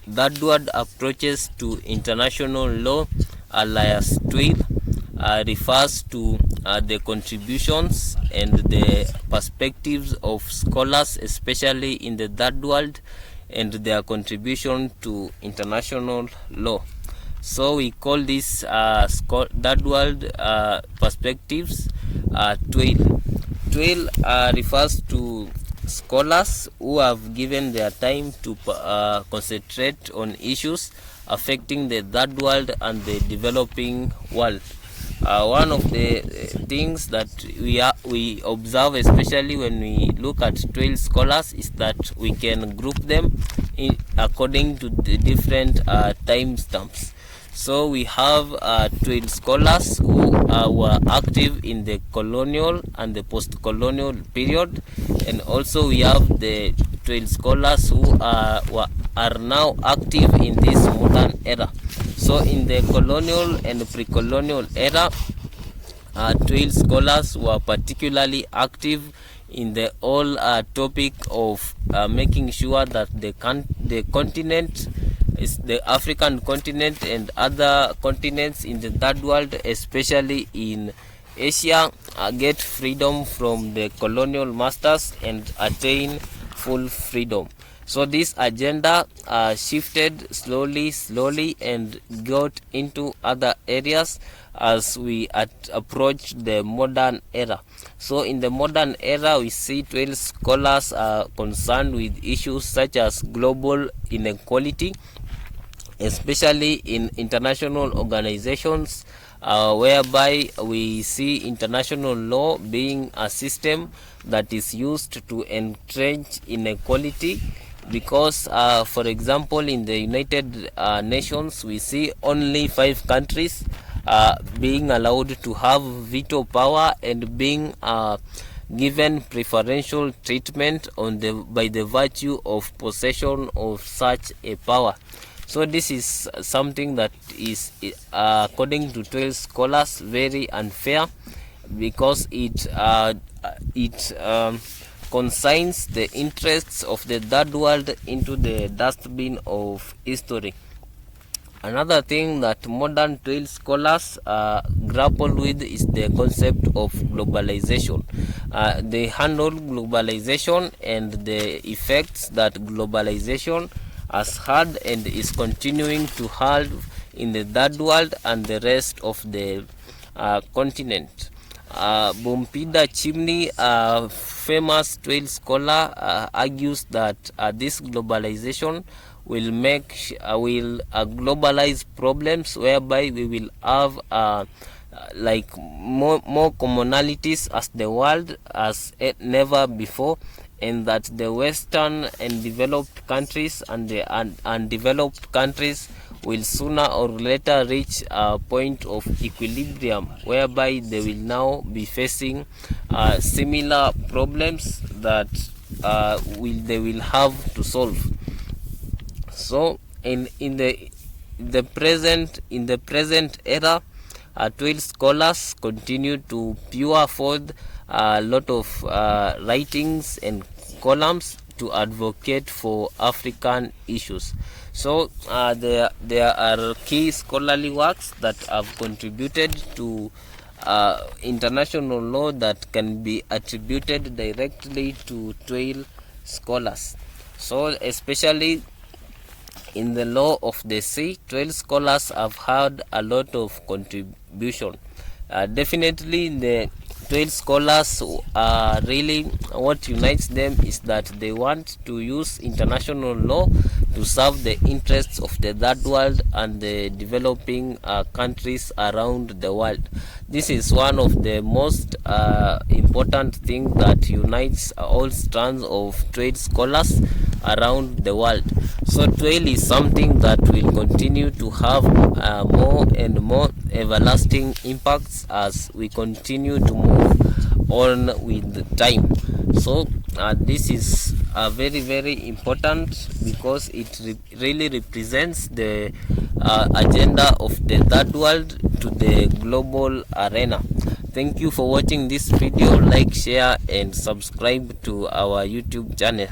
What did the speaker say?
Third-world approaches to international law, alias Twail, refers to the contributions and the perspectives of scholars, especially in the third world, and their contribution to international law. So we call this third world perspectives Twail. Twail refers to scholars who have given their time to concentrate on issues affecting the third world and the developing world. One of the things that we observe, especially when we look at Twail scholars, is that we can group them according to the different time stamps. So we have Twail scholars who were active in the colonial and the post-colonial period, and also we have the Twail scholars who are now active in this modern era. So in the colonial and pre-colonial era, Twail scholars were particularly active in the whole topic of making sure that the continent, is the African continent and other continents in the third world, especially in Asia, get freedom from the colonial masters and attain full freedom. So this agenda shifted slowly and got into other areas as we approached the modern era. So in the modern era, we see 12 scholars are concerned with issues such as global inequality, especially in international organizations, whereby we see international law being a system that is used to entrench inequality. Because for example, in the United Nations, we see only 5 countries being allowed to have veto power and being given preferential treatment by the virtue of possession of such a power. So this is something that is, according to 12 scholars, very unfair, because it consigns the interests of the third world into the dustbin of history. Another thing that modern 12 scholars grapple with is the concept of globalization. They handle globalization and the effects that globalization has had and is continuing to have in the third world and the rest of the continent. Bumpida Chimney, a famous 12 scholar, argues that this globalization will globalize problems, whereby we will have like more commonalities as the world as never before, and that the Western and developed countries and the undeveloped countries will sooner or later reach a point of equilibrium, whereby they will now be facing similar problems that they will have to solve. So in the present era, 12 scholars continue to pour forth a lot of writings and columns to advocate for African issues. So there are key scholarly works that have contributed to international law that can be attributed directly to 12 scholars. So especially in the law of the sea, 12 scholars have had a lot of contribution. Definitely the 12 scholars really, what unites them is that they want to use international law to serve the interests of the third world and the developing countries around the world. This is one of the most important things that unites all strands of 12 scholars around the world. So 12 is something that will continue to have more and more everlasting impacts as we continue to move on with time. So this is very important, because it really represents the agenda of the third world to the global arena. Thank you for watching this video. Like, share and subscribe to our YouTube channel.